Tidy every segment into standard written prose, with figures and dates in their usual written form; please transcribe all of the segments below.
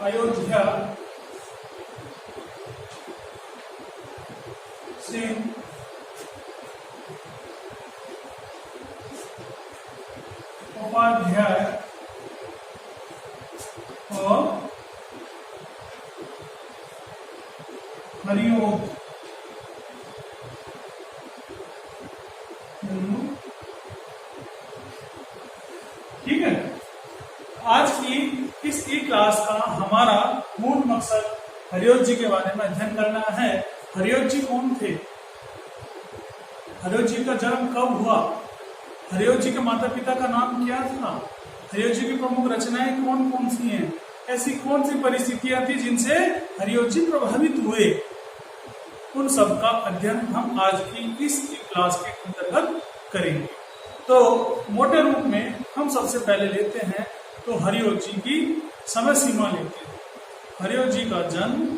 अयोध्या सिंह उपाध्याय और हरिओम ठीक है। आज की इस ई क्लास का हमारा मूल मकसद हरिओम जी के बारे में अध्ययन करना है। हरिओम जी कौन थे, हरिओम जी का जन्म कब हुआ, हरिओम जी के माता पिता का नाम क्या था, हरिओम जी की प्रमुख रचनाएं कौन कौन सी हैं, ऐसी कौन सी परिस्थितियां थी जिनसे हरिओम जी प्रभावित हुए, उन सब का अध्ययन हम आज की इस क्लास के अंतर्गत करेंगे। तो मोटे रूप में हम सबसे पहले लेते हैं तो हरिओम जी की समय सीमा लेते हैं। हरिओम जी का जन्म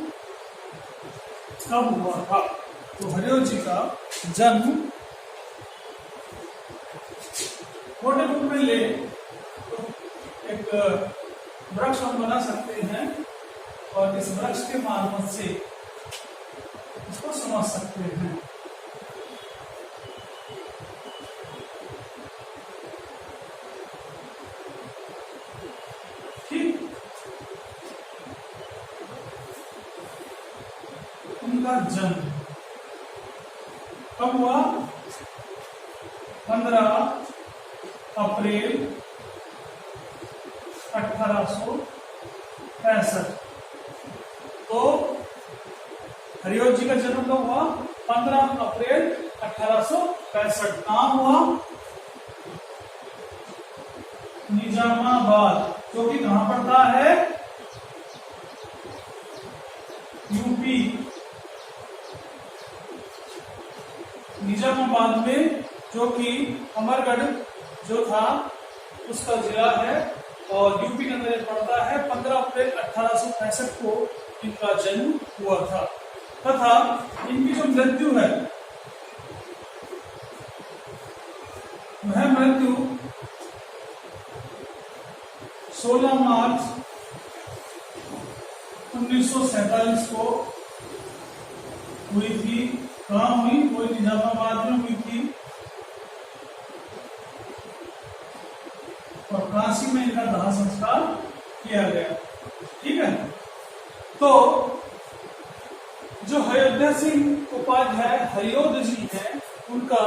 कब हुआ था, तो हरिओम जी का जन्म मोटे रूप में ले तो एक वृक्ष हम बना सकते हैं और इस वृक्ष के मार्फत से इसको समझ सकते हैं। ठीक, उनका जन्म कब हुआ, 15 अप्रैल 1865। तो हरिओम जी का जन्म कब हुआ, 15 अप्रैल 1865। कहाँ हुआ, निजामाबाद, जो कि कहां पड़ता है, यूपी। निजामाबाद में, जो कि अमरगढ़ जो था उसका जिला है और यूपी के अंदर पड़ता है। 15 अप्रैल 1865 को इनका जन्म हुआ था तथा इनकी जो मृत्यु है वह मृत्यु 16 मार्च 1947 को हुई थी। कहाँ हुई, कोई निजामाबाद में हुई थी और काशी में इनका दाह संस्कार किया गया। ठीक है, तो जो अयोध्या सिंह उपाध्याय हरिओम जी हैं, उनका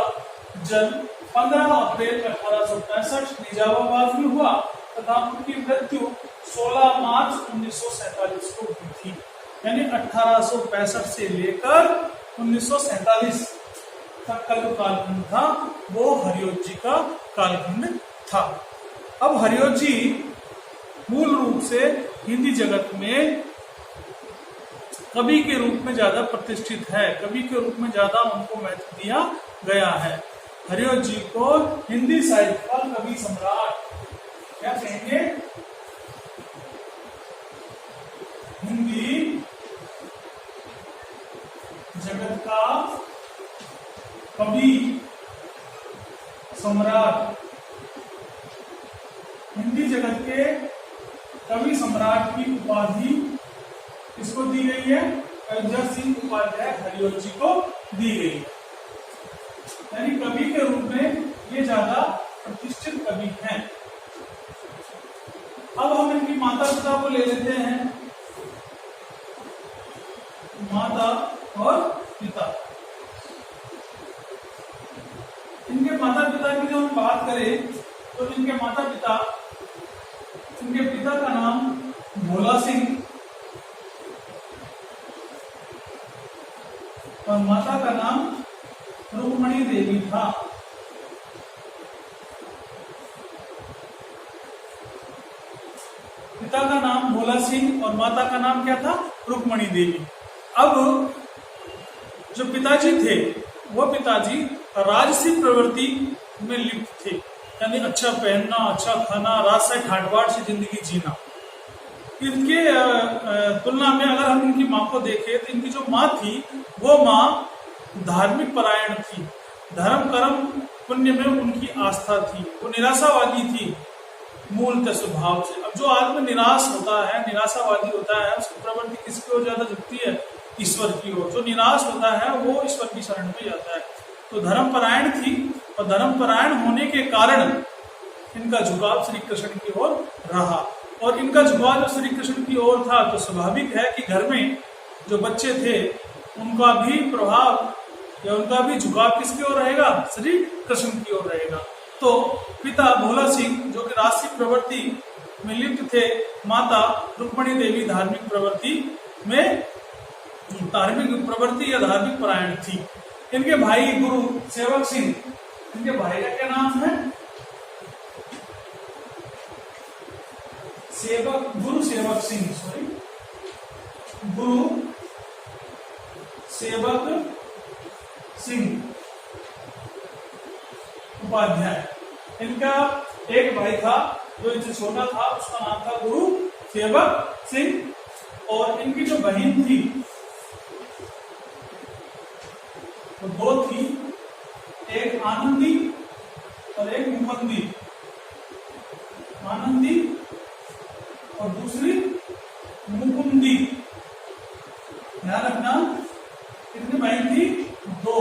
जन्म 15 अप्रैल 1865 निजामाबाद में हुआ तथा उनकी मृत्यु 16 मार्च 1947 को हुई थी। यानी 1865 से लेकर 1947 तक का जो कालखंड था वो हरिओम जी का कालखंड था। अब हरिओम जी मूल रूप से हिंदी जगत में कवि के रूप में ज्यादा प्रतिष्ठित है, कवि के रूप में ज्यादा उनको महत्व दिया गया है। हरिओम जी को हिंदी साहित्य का कवि सम्राट क्या कहेंगे, हिंदी जगत का कवि सम्राट, हिंदी जगत के कवि सम्राट की उपाधि किसको दी गई है, अयोध्या सिंह उपाध्याय हरिओम जी को दी गई है। यानी कवि के रूप में ये ज्यादा प्रतिष्ठित कवि हैं। अब हम इनकी माता पिता को ले लेते हैं, माता और पिता। इनके माता पिता की जो हम बात करें तो इनके माता पिता, इनके पिता का नाम भोला सिंह और माता का नाम रुक्मणी देवी था। पिता का नाम भोला सिंह और माता का नाम क्या था, रुक्मणी देवी। अब जो पिताजी थे वो पिताजी राजसी प्रवृत्ति में लिप्त थे, यानी अच्छा पहनना, अच्छा खाना, राजसी ठाटबाट से जिंदगी जीना। इनके तुलना में अगर हम इनकी माँ को देखें तो इनकी जो माँ थी वो माँ धार्मिक परायण थी, धर्म कर्म पुण्य में उनकी आस्था थी, वो निराशावादी थी। मूलतः स्वभाव से। अब जो आदमी निराश होता है, निराशावादी होता है, उसकी प्रवृत्ति किसकी ओर ज्यादा झुकती है? ईश्वर की ओर। जो निराश होता है वो ईश्वर की शरण में जाता है। तो धर्मपरायण थी और धर्मपरायण होने के कारण इनका झुकाव श्री कृष्ण की ओर रहा। और इनका झुकाव जो श्री कृष्ण की ओर था तो स्वाभाविक है कि घर में जो बच्चे थे उनका भी प्रभाव या उनका भी झुकाव किसकी ओर रहेगा? श्री कृष्ण की ओर रहेगा। तो पिता भोला सिंह जो कि राष्ट्रीय प्रवृत्ति में लिप्त थे, माता रुक्मणी देवी धार्मिक प्रवृत्ति या धार्मिक परायण थी। इनके भाई गुरु सेवक सिंह, इनके भाई का क्या नाम है? गुरु सेवक सिंह उपाध्याय। इनका एक भाई था जो इनसे छोटा था, उसका नाम था गुरु सेवक सिंह। और इनकी जो बहन थी वो दो थी, एक आनंदी और एक मुकुंदी। आनंदी और दूसरी मुकुंदी। ध्यान रखना, कितनी बहन थी? दो।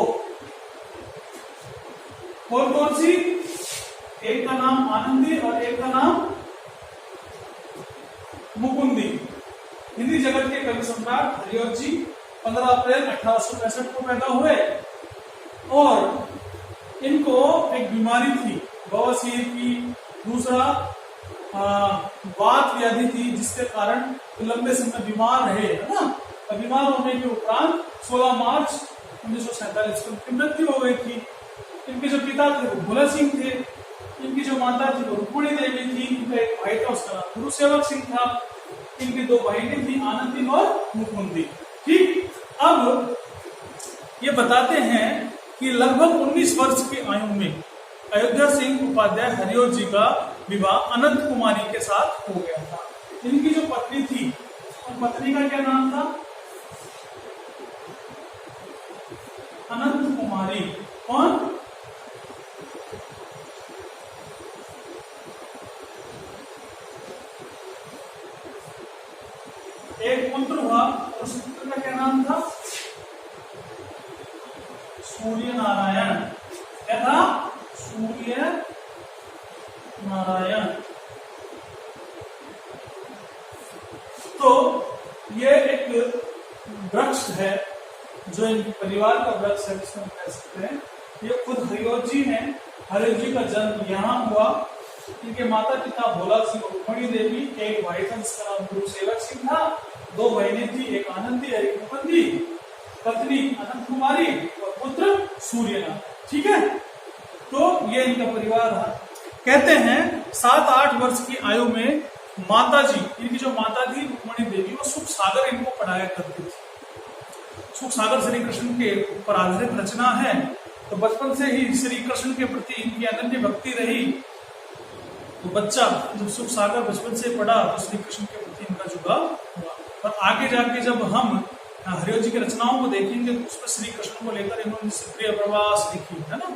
कौन कौन सी? एक का नाम आनंदी और एक का नाम मुकुंदी। हिंदी जगत के कवि सम्राट हरिऔध जी 15 अप्रैल 1865 को पैदा हुए और इनको एक बीमारी थी बवासीर की, दूसरा वात व्याधि थी जिसके कारण लंबे समय बीमार रहे, है ना। बीमार होने के उपरांत 16 मार्च 1947 को उनकी मृत्यु हो गई थी। इनके जो पिता थे वो भोला सिंह थे, इनकी जो माता थी वो रुक्मणी देवी थी, इनका एक भाई था उसका नाम गुरु सेवक सिंह था, इनकी दो बहनें थी आनंदी और मुकुंदी। ठीक, अब ये बताते हैं कि लगभग 19 वर्ष की आयु में अयोध्या सिंह उपाध्याय हरिऔध जी का विवाह अनंत कुमारी के साथ हो गया था। इनकी जो पत्नी थी उन पत्नी का क्या नाम था? अनंत कुमारी। कौन? एक पुत्र हुआ, उस पुत्र का क्या नाम था? सूर्य नारायण। क्या था? सूर्य नारायण। तो ये एक वृक्ष है जो इनके परिवार का वृक्ष है, जिसको हम कह सकते हैं। ये खुद हरिऔध जी हैं। हरिऔध जी का जन्म यहाँ हुआ। इनके माता पिता भोला सिंह और रुक्मणी देवी, एक भाई था जिसका नाम गुरु सेवक सिंह था, दो बहनें थी, एक आनंदी और एक मुकुंदी, पत्नी अनंत कुमारी और पुत्र सूर्यनारायण। ठीक है, तो ये इनका परिवार रहा। कहते हैं 7-8 वर्ष की आयु में माता जी, इनकी जो माता थी रुक्मणी देवी, वो सुख सागर इनको पढ़ाया करती थी। सुख सागर श्री कृष्ण के ऊपर आधारित रचना है। तो बचपन से ही श्री कृष्ण के प्रति इनकी अनन्य भक्ति रही। तो बच्चा जब सुख सागर बचपन से पढ़ा तो श्री कृष्ण के प्रति इनका झुकाव हुआ। और आगे जाके जब हम हरिऔध जी की रचनाओं को देखेंगे तो उसमें श्री कृष्ण को लेकर इन्होंने प्रिय प्रवास लिखी, है ना।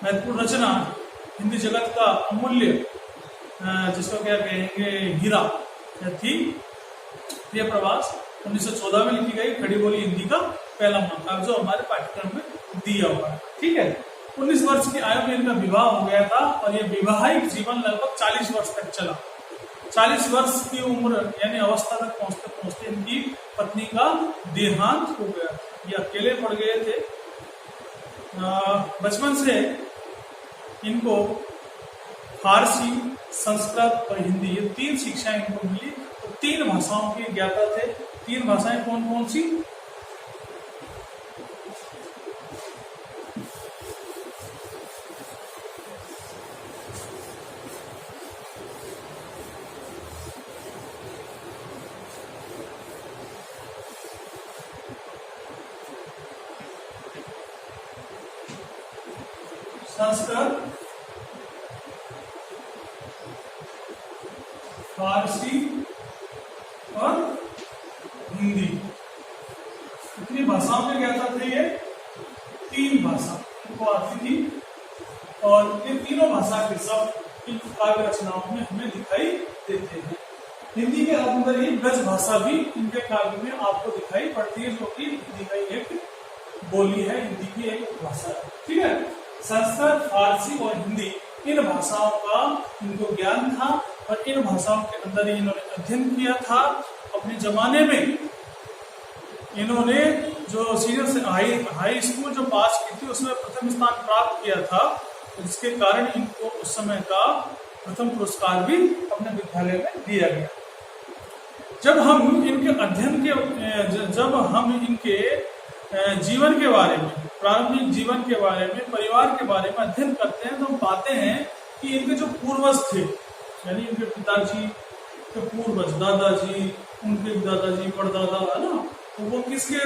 महत्वपूर्ण रचना, हिंदी जगत का अमूल्य, जिसको क्या कहेंगे, हीरा थी प्रिय प्रवास। 1914 में लिखी गई, खड़ी बोली हिंदी का पहला महाकाव्य जो हमारे पाठ्यक्रम में दिया हुआ है। ठीक है, 19 वर्ष की आयु में इनका विवाह हो गया था और ये वैवाहिक जीवन लगभग 40 वर्ष तक चला। 40 वर्ष की उम्र यानी अवस्था तक पहुंचते पहुंचते इनकी पत्नी का देहांत हो गया। ये अकेले पड़ गए थे। बचपन से इनको फारसी, संस्कृत और हिंदी, ये 3 शिक्षाएं इनको मिली। तो 3 भाषाओं के ज्ञाता थे। 3 भाषाएं कौन कौन सी? संस्कृत, फारसी और हिंदी। कितनी भाषाओं में ज्ञाता थे ये? 3 भाषा इनको आती थी। और ये तीनों भाषा के शब्द इन काव्य रचनाओं में हमें दिखाई देते हैं। हिंदी के अंदर ही ब्रज भाषा भी इनके काव्य में आपको दिखाई पड़ती है, जो कि हिंदी का एक बोली है, हिंदी की एक भाषा है। ठीक है, संस्कृत, फारसी और हिंदी इन भाषाओं का इनको ज्ञान था और इन भाषाओं के अंदर ही इन्होंने अध्ययन किया था। अपने जमाने में इन्होंने जो सीनियर से हाई स्कूल जो पास की थी उसमें प्रथम स्थान प्राप्त किया था, जिसके कारण इनको उस समय का प्रथम पुरस्कार भी अपने विद्यालय में दिया गया। जब हम इनके अध्ययन के जब हम इनके जीवन के बारे में, प्रारंभिक जीवन के बारे में, परिवार के बारे में अध्ययन करते हैं तो हम पाते हैं कि इनके जो पूर्वज थे, यानी इनके पिताजी के पूर्वज, दादाजी, उनके दादाजी, परदादा, है ना, तो वो किसके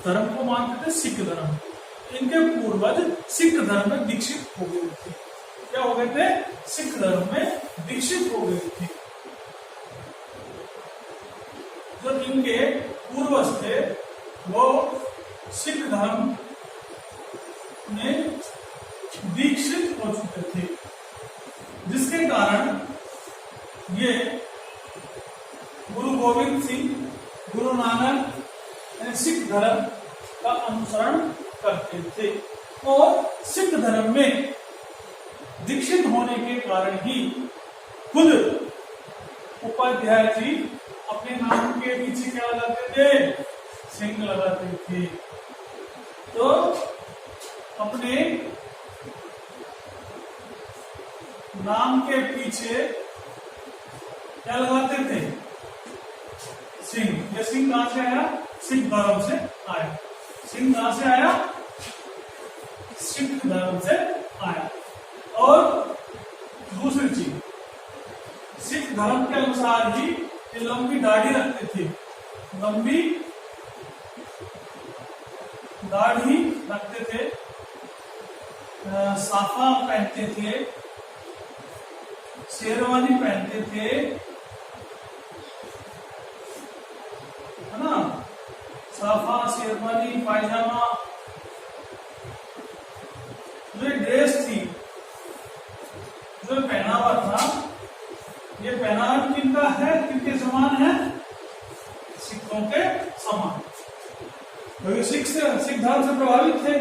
धर्म को मानते थे? सिख धर्म। इनके पूर्वज सिख धर्म में दीक्षित हो गए थे। क्या हो गए थे? सिख धर्म में दीक्षित हो गए थे। जो इनके पूर्वज थे वो सिख धर्म में दीक्षित हो चुके थे, जिसके कारण ये गुरु गोविंद सिंह, गुरु नानक सिख धर्म का अनुसरण करते थे और सिख धर्म में दीक्षित होने के कारण ही खुद उपाध्याय जी अपने नाम के पीछे क्या लगाते थे? सिंह लगाते थे। तो अपने नाम के पीछे क्या लगाते थे? सिंह। ये सिंह कहां से आया? सिख धर्म से आया। सिंह कहां से आया? सिख धर्म से आया। और दूसरी चीज, सिख धर्म के अनुसार ही ये लंबी दाढ़ी रखते थे, लंबी दाढ़ी रखते थे, साफा पहनते थे, शेरवानी पहनते थे, है ना, साफा, शेरवानी, पायजामा, जो ड्रेस थी, जो पहनावा था, ये पहनावा किनका है? किनके समान है? सिखों के समान। क्योंकि सिख धर्म से प्रभावित थे,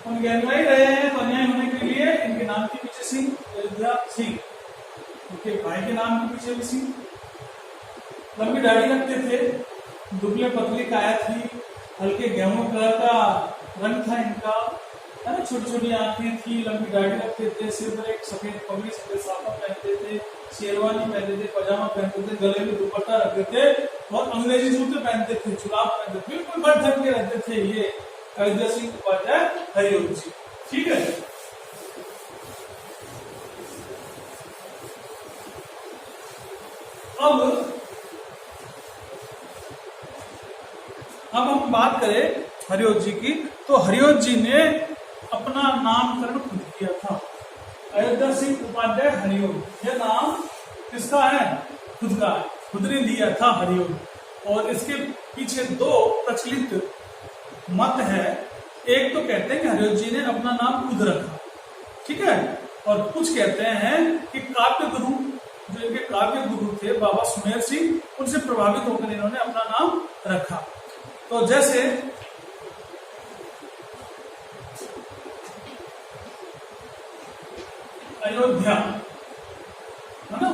उनके अनुयायी रहे हैं, तो अन्याय होने के लिए इनके नाम के पीछे सिंह, अयोध्या सिंह, उनके भाई के नाम के पीछे भी सिंह। लंबी दाढ़ी रखते थे, दुबले पतली काया थी, हल्के गेहूं कलर का रंग था इनका, है ना, छोटी छोटी आंखें थी, लंबी दाढ़ी रखते थे, सिर पर एक सफेद पगड़ी, सफेद साफा पहनते थे, शेरवानी पहनते थे, पजामा पहनते थे, गले में दुपट्टा रखते थे और अंग्रेजी जूते पहनते थे, जुलाब पहनते थे, बिल्कुल बढ़ ढक के रहते थे ये अयोध्या सिंह उपाध्याय हरिओम जी। ठीक है, अब हम बात करें हरिओम जी की, तो हरिओम जी ने अपना नामकरण खुद किया था। अयोध्या सिंह उपाध्याय हरिओम, यह नाम किसका है? खुद का है, खुद ने लिया था हरिओम। और इसके पीछे दो प्रचलित मत है। एक तो कहते हैं कि हरिओम जी ने अपना नाम खुद रखा, ठीक है, और कुछ कहते हैं कि काव्य गुरु, जो इनके काव्य गुरु थे बाबा सुमेर सिंह, उनसे प्रभावित होकर इन्होंने अपना नाम रखा। तो जैसे अयोध्या, है ना,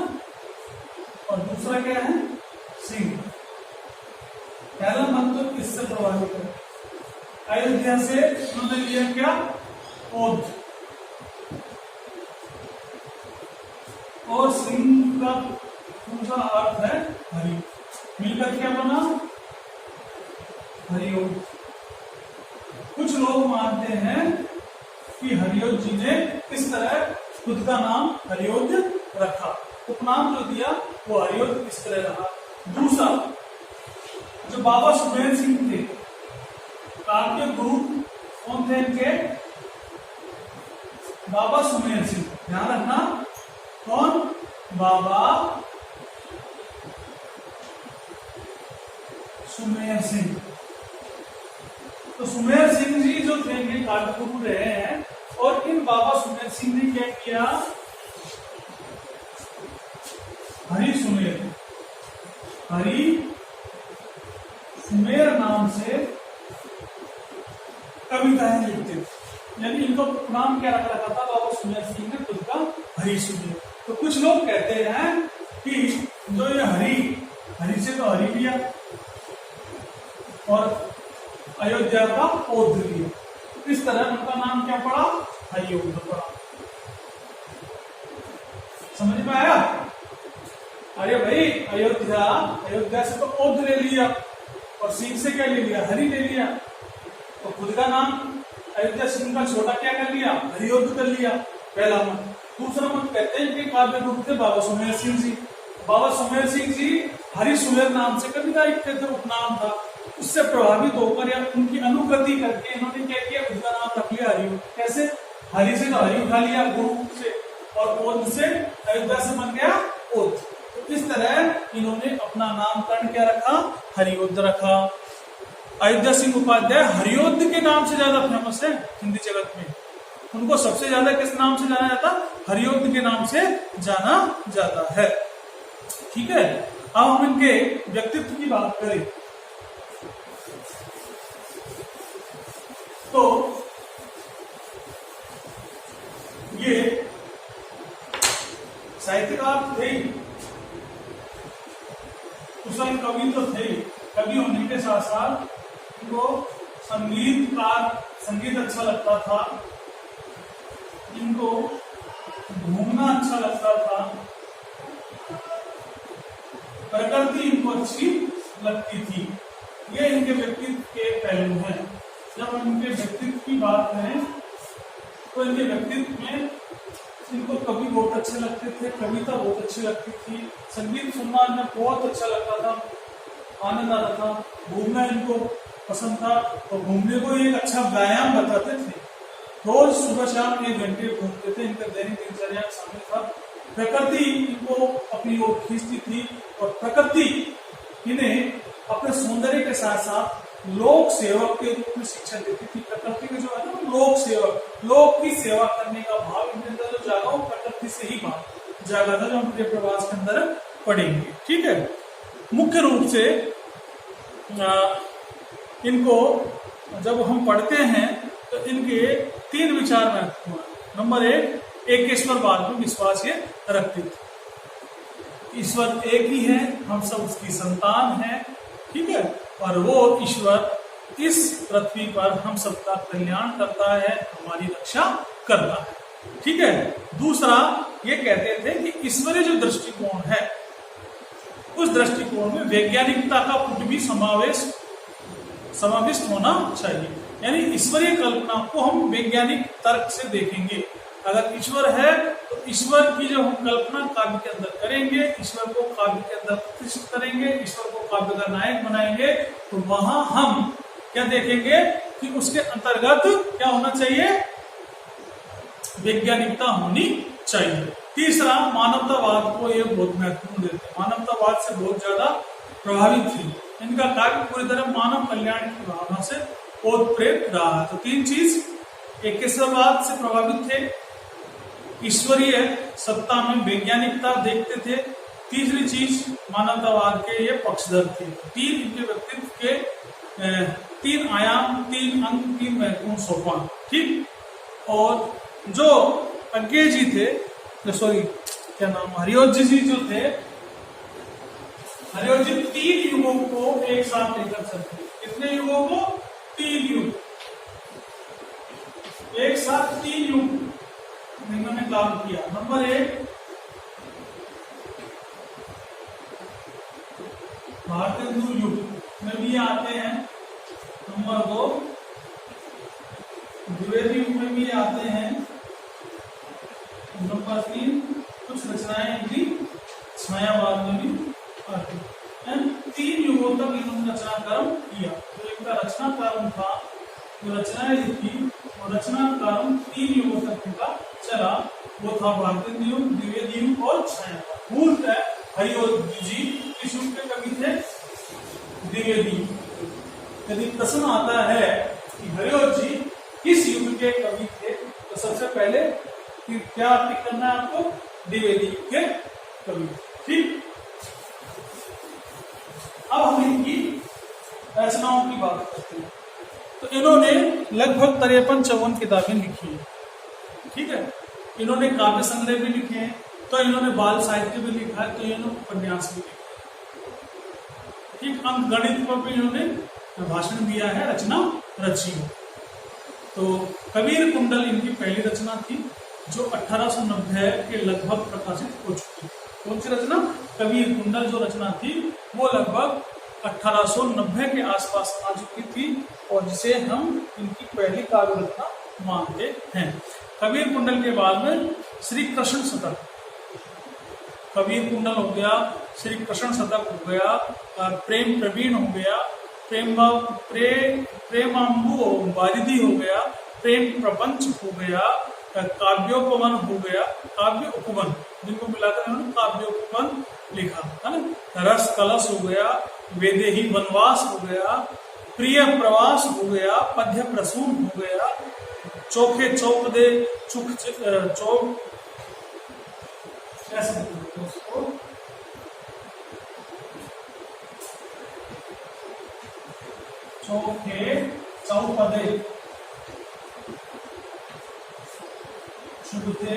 और दूसरा क्या है? सिंह। पहला मत तो किससे प्रभावित है? अयोध्या से उन्होंने लिया क्या? ओध। और सिंह का दूसरा अर्थ है हरि, मिलकर क्या बना? हरिओम। कुछ लोग मानते हैं कि हरिओम जी ने इस तरह खुद का नाम हरिओम रखा, उपनाम जो दिया वो हरिओम इस तरह रहा। दूसरा, जो बाबा सुमेर सिंह थे, काव्य गुरु कौन थे इनके? बाबा सुमेर सिंह, ध्यान रखना, कौन? बाबा सुमेर सिंह। तो सुमेर सिंह जी जो थे ये काव्य गुरु रहे हैं, और इन बाबा सुमेर सिंह ने क्या किया? हरि सुमेर नाम से कविताएं लिखते थे। यानी इनको नाम क्या रखा था बाबा सुमेर सिंह ने खुद का हरि सुमेर। तो कुछ लोग कहते हैं कि जो ये हरि से तो हरि लिया और अयोध्या का औध लिया, इस तरह उनका नाम क्या पड़ा, हरिऔध पड़ा। समझ में आया? अरे भाई अयोध्या से तो औध ले लिया और सिंह से क्या ले लिया, हरि ले लिया। तो खुद का नाम अयोध्या सिंह का छोटा क्या कर लिया, हरिऔध कर लिया, पहला मत। दूसरा मत कहते हैं कि काव्य गुरु थे बाबा सुमेर सिंह जी। बाबा सुमेर सिंह जी हरि सुमेर नाम से कविता लिखते थे, उपनाम था। उससे प्रभावित होकर या उनकी अनुकृति करके इन्होंने क्या किया, खुद का नाम रख लिया हरिऔध। कैसे? हरि से तो हरि उठा लिया गुरु से, और औध से अयोध्या से बन गया औध। तो इस तरह इन्होंने अपना नामकरण क्या रखा, हरिऔध रखा। अयोध्या सिंह उपाध्याय हरिऔध के नाम से ज्यादा फेमस है हिंदी जगत में। उनको सबसे ज्यादा किस नाम से जाना जाता, हरिऔध के नाम से जाना जाता है। ठीक है, अब हम इनके व्यक्तित्व की बात करें तो ये साहित्यकार थे, कुशल कवि तो थे। कवि होने के साथ साथ इनको संगीत अच्छा लगता था, इनको घूमना अच्छा लगता था, प्रकृति इनको अच्छी लगती थी। ये इनके व्यक्तित्व के पहलू हैं। जब हम इनके व्यक्तित्व की बात करें तो इनके व्यक्तित्व में इनको कवि बहुत अच्छे लगते थे, कविता बहुत अच्छी लगती थी, संगीत सुनना इन्हें बहुत अच्छा लगता था, आनंद आता था, घूमना इनको पसंद था और घूमने को एक अच्छा व्यायाम बताते थे। रोज सुबह शाम 1 घंटे घूमते थे, इनका दैनिक दिनचर्या शामिल था। प्रकृति इनको अपनी ओर खींचती थी और प्रकृति इन्हें अपने सौंदर्य के साथ साथ लोक सेवक के रूप में शिक्षा देती थी। प्रकृति के जो है ना लोक सेवक, लोक की सेवा करने का भाव इनके अंदर जो जागा वो प्रकृति से ही भाव जागा था, जो हम प्रिय प्रवास के अंदर पढ़ेंगे। ठीक है, मुख्य रूप से इनको जब हम पढ़ते हैं तो इनके 3 विचार महत्वपूर्ण हैं। नंबर 1, ईश्वरवाद में विश्वास ये रखते थे। ईश्वर एक ही है, हम सब उसकी संतान हैं। ठीक है, और वो ईश्वर इस पृथ्वी पर हम सबका कल्याण करता है, हमारी रक्षा करता है। ठीक है, दूसरा ये कहते थे कि ईश्वरीय जो दृष्टिकोण है उस दृष्टिकोण में वैज्ञानिकता का पुट भी समाविष्ट होना चाहिए। यानी ईश्वरीय कल्पना को हम वैज्ञानिक तर्क से देखेंगे। अगर ईश्वर है तो ईश्वर की जो हम कल्पना काव्य के अंदर करेंगे, ईश्वर को काव्य के अंदर प्रतिष्ठित करेंगे, ईश्वर को काव्य का नायक बनाएंगे, तो वहां हम क्या देखेंगे कि उसके अंतर्गत क्या होना चाहिए, वैज्ञानिकता होनी चाहिए। तीसरा, मानवतावाद को ये बहुत महत्वपूर्ण देते हैं, मानवतावाद से बहुत ज्यादा प्रभावित थे। इनका काव्य पूरी तरह मानव कल्याण की भावना से ओतप्रोत रहा है। तो 3 चीज, ईश्वरवाद से प्रभावित थे, ईश्वरीय सत्ता में वैज्ञानिकता देखते थे, तीसरी चीज मानवतावाद के ये पक्षधर थे। 3 इनके व्यक्तित्व के 3 आयाम, 3 अंक, 3 महत्वपूर्ण सोपान। ठीक, और जो अज्ञे जी थे, क्या नाम, हरिऔध जी जो थे, हरिऔध जी 3 युगों को एक साथ लेकर चलते। कितने युगों को? 3 युग, एक साथ 3 युग इन्होंने काम किया। नंबर 1, भारतेंदु युग में भी आते हैं। नंबर 2, द्विवेदी युग में भी आते हैं। नंबर 3, कुछ रचनाएं भी छायावाद में भी आती हैं। 3 युगों तक इन्होंने रचना कर्म किया। तो इनका रचना कर्म था, जो रचनाएं लिखी और रचना कर्म 3 युगों तक इनका चला, वो था भारतेंदु युग, द्विवेदी युग और छायावाद। मूलतः हरिऔध जी किस युग के कवि थे? द्विवेदी। यदि प्रश्न आता है कि हरिऔध जी किस युग के कवि थे, तो सबसे पहले क्या टिक करना है आपको? द्विवेदी युग के कवि। ठीक। अब हम इनकी रचनाओं की बात करते हैं। तो इन्होंने लगभग 53-54 किताबें लिखी है, ठीक है। इन्होंने काव्य संग्रह भी लिखे हैं, तो इन्होंने बाल साहित्य भी लिखा है, तो इन्होंने उपन्यास भी लिखा है, ठीक। अंक गणित पर भी इन्होंने भाषण दिया है, रचना रची है। तो कबीर कुंडल इनकी पहली रचना थी, जो 1890 के लगभग प्रकाशित हो चुकी। कौन सी रचना? कबीर कुंडल जो रचना थी वो लगभग 1890 के आसपास आ चुकी थी, और जिसे हम इनकी पहली काव्य रचना मानते हैं। कबीर कुंडल के बाद में श्री कृष्ण शतक, कबीर कुंडल हो गया, श्री कृष्ण शतक हो गया, प्रेम प्रवीण हो गया, प्रेमांबु वारिधि हो गया, प्रेम प्रपंच हो गया, काव्योपवन हो गया, काव्य उपवन जिनको मिलाकर उन्होंने काव्योपवन लिखा है ना, रस कलश हो गया, वेदेही वनवास हो गया, प्रिय प्रवास हो गया, पद्य प्रसून हो गया, चोखे चौपदे चुख चौक ऐसे उसको चोखे चौपदे चुगते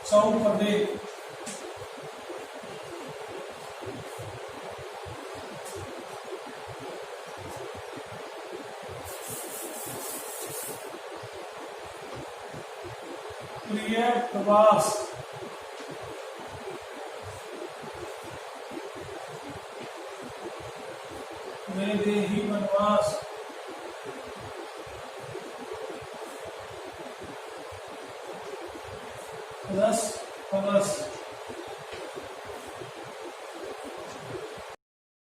चौपदे, प्रिय प्रवास, वेदेही वनवास,